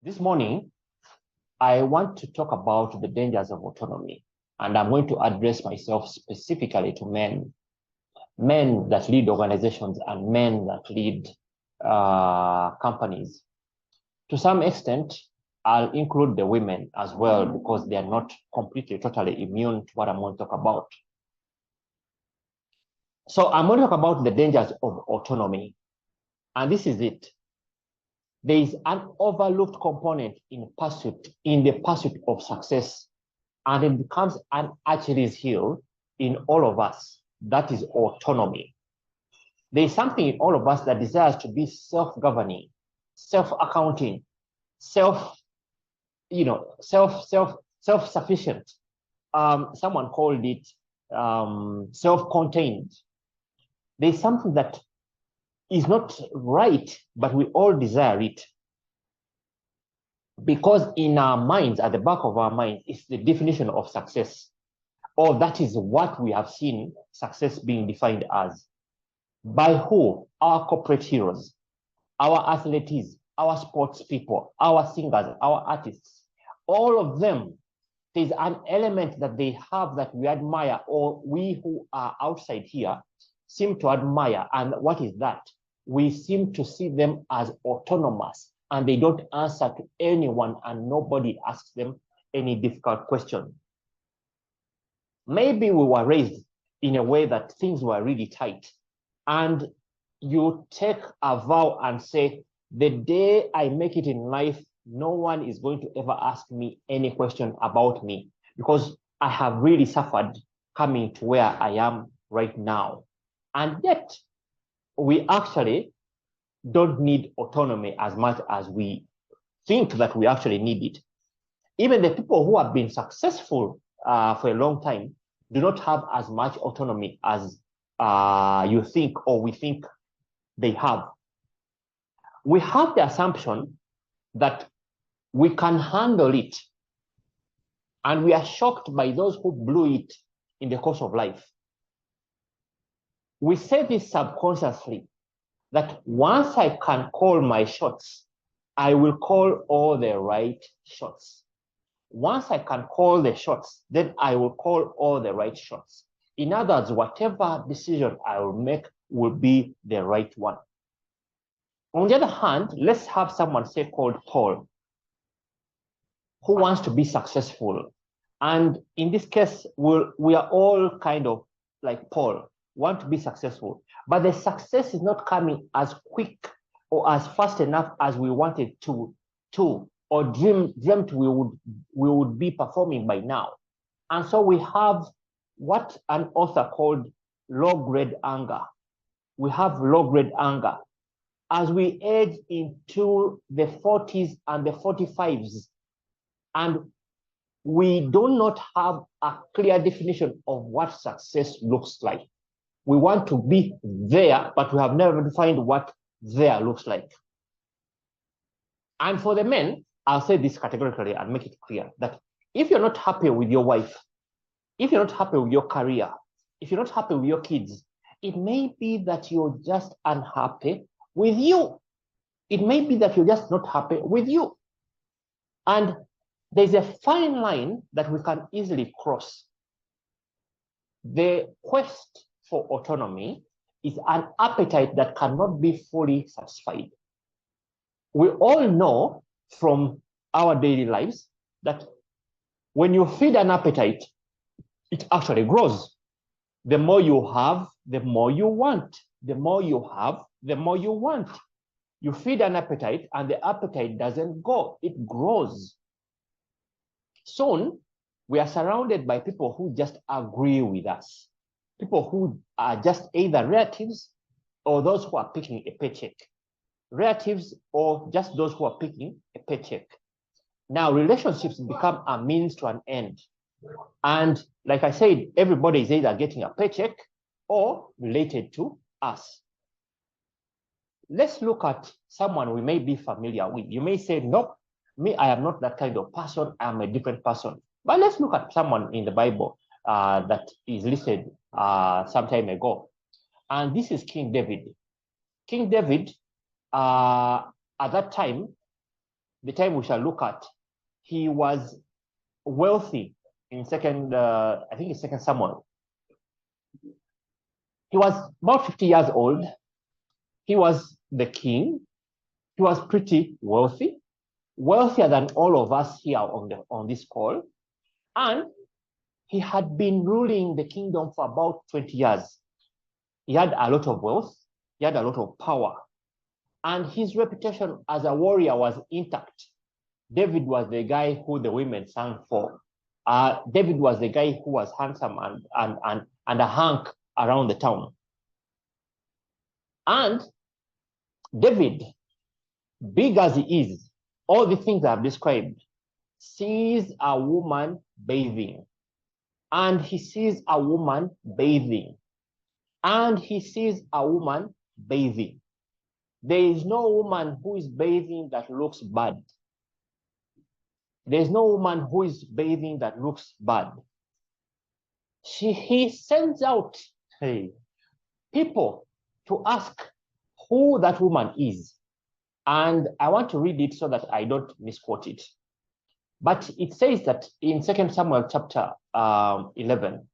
This morning, I want to talk about the dangers of autonomy, and I'm going to address myself specifically to men that lead organizations and men that lead companies. To some extent, I'll include the women as well because they are not completely, totally immune to what I'm going to talk about. So I'm going to talk about the dangers of autonomy, and this is it. There is an overlooked component in the pursuit of success, and it becomes an Achilles heel in all of us. That is autonomy. There is something in all of us that desires to be self-governing, self-accounting, self-sufficient. Someone called it self-contained. There's something that is not right, but we all desire it. Because in our minds, at the back of our minds, it's the definition of success. Or that is what we have seen success being defined as. By who? Our corporate heroes, our athletes, our sports people, our singers, our artists. All of them, there's an element that they have that we admire, or we who are outside here seem to admire. And what is that? We seem to see them as autonomous, and they don't answer to anyone, and nobody asks them any difficult question. Maybe we were raised in a way that things were really tight, and you take a vow and say, the day I make it in life, no one is going to ever ask me any question about me because I have really suffered coming to where I am right now. And yet, we actually don't need autonomy as much as we think that we actually need it. Even the people who have been successful for a long time do not have as much autonomy as you think or we think they have. We have the assumption that we can handle it, and we are shocked by those who blew it in the course of life. We say this subconsciously, that once I can call my shots, I will call all the right shots. Once I can call the shots, then I will call all the right shots. In other words, whatever decision I will make will be the right one. On the other hand, let's have someone, say, called Paul, who wants to be successful. And in this case, we are all kind of like Paul, want to be successful. But the success is not coming as quick or as fast enough as we wanted to or dreamt we would be performing by now. And so we have what an author called low-grade anger. We have low-grade anger. As we age into the 40s and the 45s, and we do not have a clear definition of what success looks like. We want to be there, but we have never defined what there looks like. And for the men, I'll say this categorically and make it clear that if you're not happy with your wife, if you're not happy with your career, if you're not happy with your kids, it may be that you're just unhappy with you. It may be that you're just not happy with you. And there's a fine line that we can easily cross. The quest for autonomy is an appetite that cannot be fully satisfied. We all know from our daily lives that when you feed an appetite, it actually grows. The more you have, the more you want. The more you have, the more you want. You feed an appetite and the appetite doesn't go, it grows. Soon, we are surrounded by people who just agree with us. People who are just either relatives or those who are picking a paycheck. Relatives or just those who are picking a paycheck. Now, relationships become a means to an end. And like I said, everybody is either getting a paycheck or related to us. Let's look at someone we may be familiar with. You may say, nope, me, I am not that kind of person. I'm a different person. But let's look at someone in the Bible that is listed some time ago. And this is King David. King David, at that time, the time we shall look at, he was wealthy in I think it's Second Samuel. He was about 50 years old. He was the king. He was pretty wealthy, wealthier than all of us here on this call. And he had been ruling the kingdom for about 20 years. He had a lot of wealth. He had a lot of power. And his reputation as a warrior was intact. David was the guy who the women sang for. David was the guy who was handsome and a hunk around the town. And David, big as he is, all the things I've described, sees a woman bathing. And he sees a woman bathing. And he sees a woman bathing. There is no woman who is bathing that looks bad. There is no woman who is bathing that looks bad. He sends out people to ask who that woman is. And I want to read it so that I don't misquote it. But it says that in 2 Samuel chapter 11,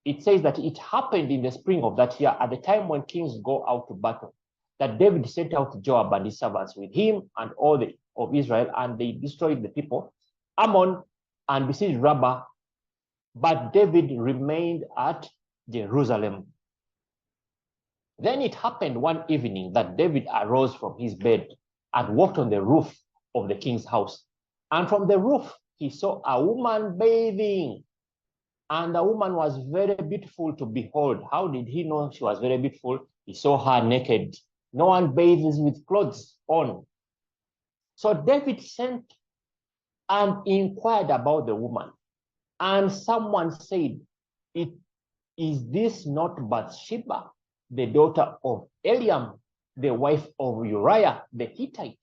it says that it happened in the spring of that year, at the time when kings go out to battle, that David sent out Joab and his servants with him and all of Israel, and they destroyed the people, Ammon, and besieged Rabbah. But David remained at Jerusalem. Then it happened one evening that David arose from his bed and walked on the roof of the king's house. And from the roof, he saw a woman bathing. And the woman was very beautiful to behold. How did he know she was very beautiful? He saw her naked. No one bathes with clothes on. So David sent and inquired about the woman. And someone said, is this not Bathsheba, the daughter of Eliam, the wife of Uriah the Hittite?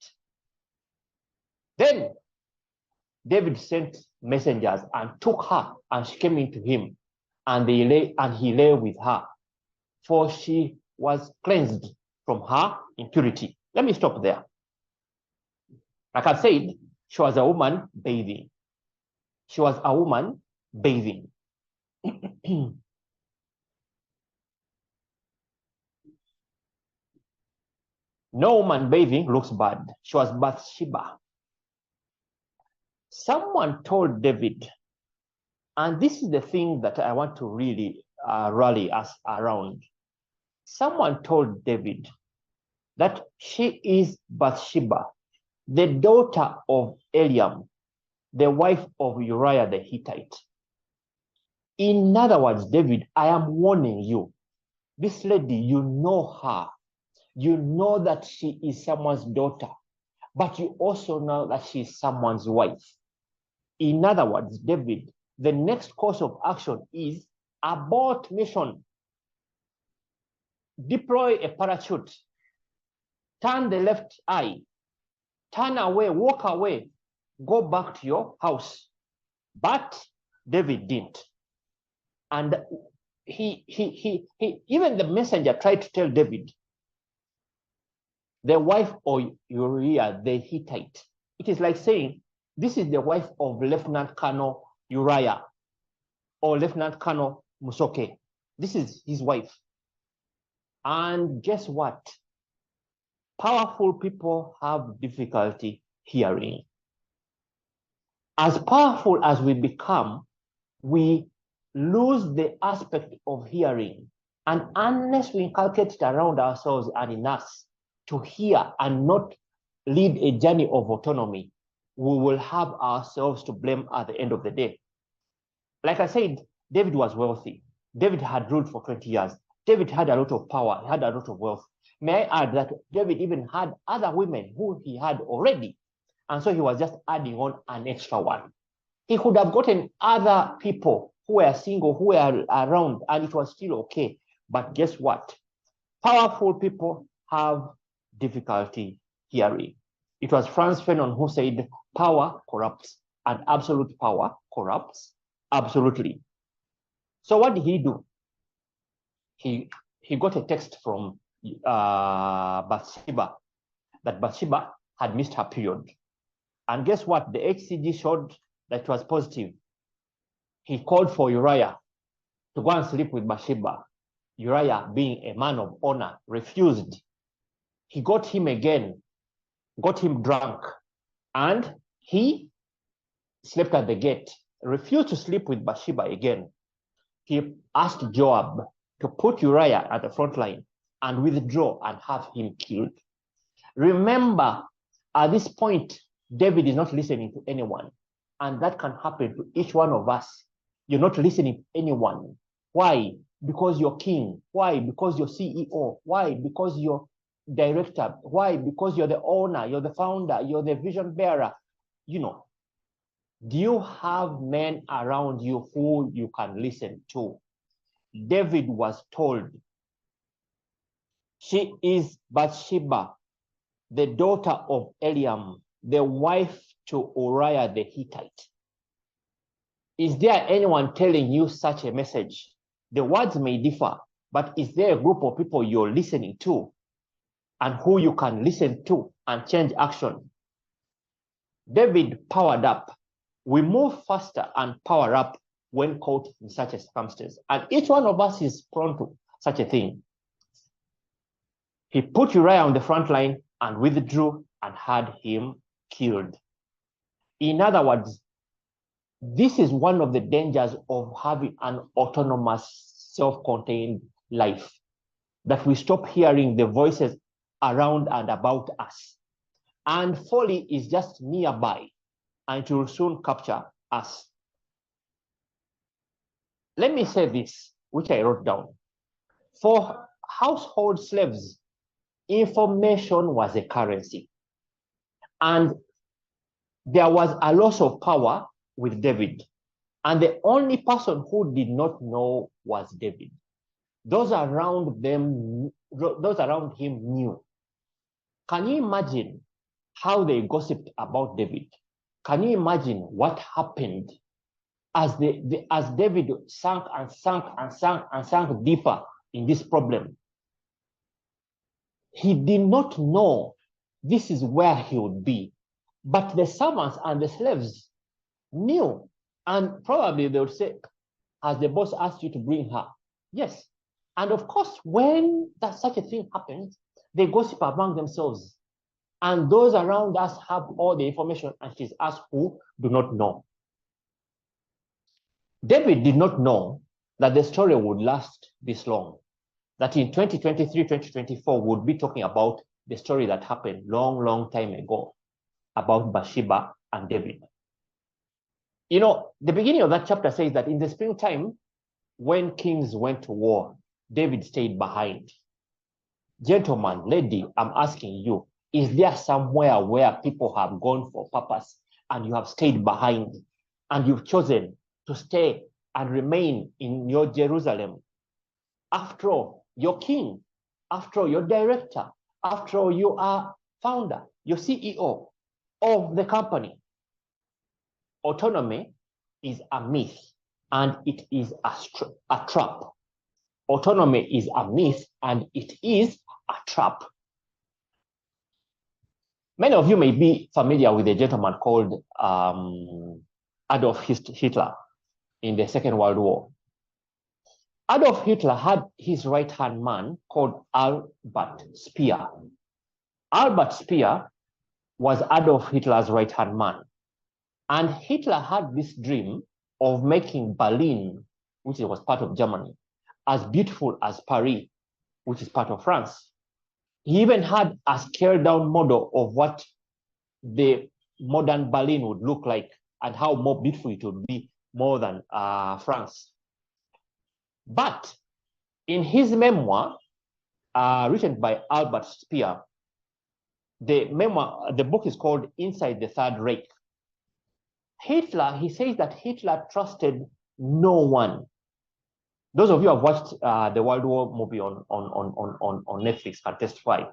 Then David sent messengers and took her, and she came into him, and he lay with her, for she was cleansed from her impurity. Let me stop there. Like I said, she was a woman bathing. She was a woman bathing. No woman bathing looks bad. She was Bathsheba. Someone told David, and this is the thing that I want to really rally us around. Someone told David that she is Bathsheba, the daughter of Eliam, the wife of Uriah the Hittite. In other words, David, I am warning you. This lady, you know her. You know that she is someone's daughter, but you also know that she is someone's wife. In other words, David, the next course of action is abort mission. Deploy a parachute. Turn the left eye. Turn away, walk away. Go back to your house. But David didn't. And even the messenger tried to tell David, the wife of Uriah the Hittite. It is like saying, this is the wife of Lieutenant Colonel Uriah or Lieutenant Colonel Musoke. This is his wife. And guess what? Powerful people have difficulty hearing. As powerful as we become, we lose the aspect of hearing. And unless we inculcate it around ourselves and in us to hear and not lead a journey of autonomy, we will have ourselves to blame at the end of the day. Like I said, David was wealthy. David had ruled for 20 years. David had a lot of power. He had a lot of wealth. May I add that David even had other women who he had already. And so he was just adding on an extra one. He could have gotten other people who were single, who were around, and it was still okay. But guess what? Powerful people have difficulty hearing. It was Franz Fanon who said, power corrupts, and absolute power corrupts absolutely. So what did he do? He got a text from Bathsheba, that Bathsheba had missed her period. And guess what? The HCG showed that it was positive. He called for Uriah to go and sleep with Bathsheba. Uriah, being a man of honor, refused. He got him again, got him drunk, and he slept at the gate, refused to sleep with Bathsheba again. He asked Joab to put Uriah at the front line and withdraw and have him killed. Remember, at this point, David is not listening to anyone, and that can happen to each one of us. You're not listening to anyone. Why? Because you're king. Why? Because you're CEO. Why? Because you're director. Why? Because you're the owner, you're the founder, you're the vision bearer. You know, do you have men around you who you can listen to? David was told, she is Bathsheba, the daughter of Eliam, the wife to Uriah the Hittite. Is there anyone telling you such a message? The words may differ, but is there a group of people you're listening to and who you can listen to and change action? David powered up. We move faster and power up when caught in such a circumstance. And each one of us is prone to such a thing. He put Uriah on the front line and withdrew and had him killed. In other words, this is one of the dangers of having an autonomous, self-contained life, that we stop hearing the voices around and about us. And folly is just nearby, and it will soon capture us. Let me say this, which I wrote down. For household slaves, information was a currency. And there was a loss of power with David. And the only person who did not know was David. Those around him knew. Can you imagine how they gossiped about David? Can you imagine what happened as David sank and sank and sank and sank deeper in this problem? He did not know this is where he would be. But the servants and the slaves knew. And probably they would say, has the boss asked you to bring her? Yes. And of course, when such a thing happens, they gossip among themselves. And those around us have all the information, and she's us who do not know. David did not know that the story would last this long. That in 2023, 2024, we'll be talking about the story that happened long time ago about Bathsheba and David. You know, the beginning of that chapter says that in the springtime, when kings went to war, David stayed behind. Gentleman, lady, I'm asking you, is there somewhere where people have gone for purpose and you have stayed behind and you've chosen to stay and remain in your Jerusalem? After all, you're king. After all, you're director. After all, you are founder, you're CEO of the company. Autonomy is a myth and it is a trap. Autonomy is a myth and it is a trap. Many of you may be familiar with a gentleman called Adolf Hitler in the Second World War. Adolf Hitler had his right-hand man called Albert Speer. Albert Speer was Adolf Hitler's right-hand man. And Hitler had this dream of making Berlin, which was part of Germany, as beautiful as Paris, which is part of France. He even had a scaled-down model of what the modern Berlin would look like and how more beautiful it would be more than France. But in his memoir, written by Albert Speer, the book is called Inside the Third Reich. He says that Hitler trusted no one. Those of you who have watched the World War movie on Netflix can testify.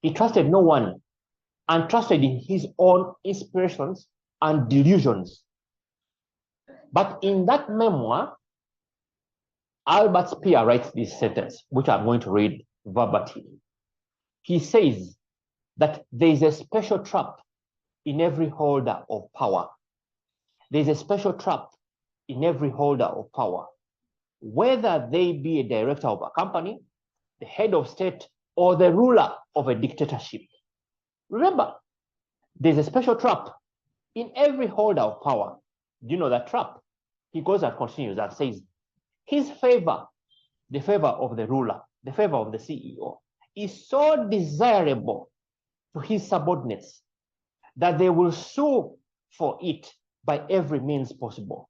He trusted no one and trusted in his own inspirations and delusions. But in that memoir, Albert Speer writes this sentence, which I'm going to read verbatim. He says that there is a special trap in every holder of power. There's a special trap in every holder of power, whether they be a director of a company, the head of state, or the ruler of a dictatorship. Remember, there's a special trap in every holder of power. Do you know that trap? He goes and continues and says, his favor, the favor of the ruler, the favor of the CEO, is so desirable to his subordinates that they will sue for it by every means possible.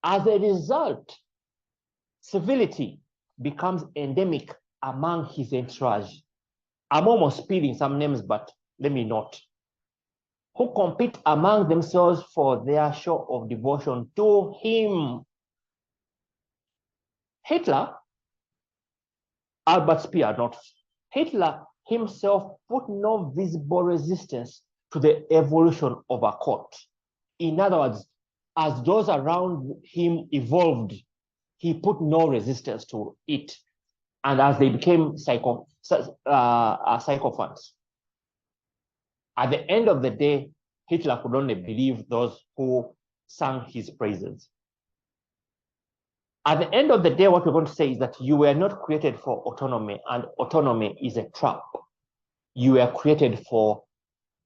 As a result, civility becomes endemic among his entourage. I'm almost spilling some names, but let me not. Who compete among themselves for their show of devotion to him. Hitler, Albert Speer, not Hitler himself, put no visible resistance to the evolution of a court. In other words, as those around him evolved, he put no resistance to it. And as they became psychophants, at the end of the day, Hitler could only believe those who sang his praises. At the end of the day, what we're going to say is that you were not created for autonomy, and autonomy is a trap. You were created for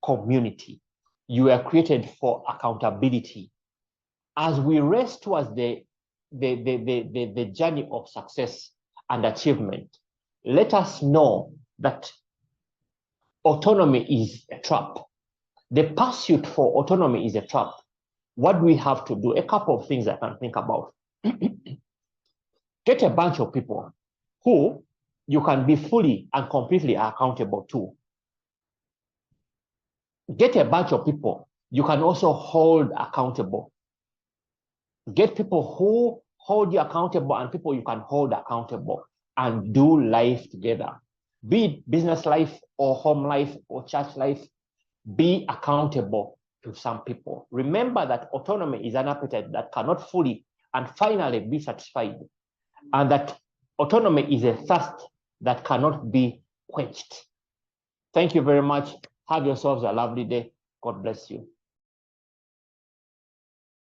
community. You were created for accountability. As we race towards the journey of success and achievement, let us know that autonomy is a trap. The pursuit for autonomy is a trap. What do we have to do? A couple of things I can think about. Get a bunch of people who you can be fully and completely accountable to. Get a bunch of people you can also hold accountable. Get people who hold you accountable and people you can hold accountable, and do life together. Be it business life or home life or church life, be accountable to some people. Remember that autonomy is an appetite that cannot fully and finally be satisfied, and that autonomy is a thirst that cannot be quenched. Thank you very much. Have yourselves a lovely day. God bless you.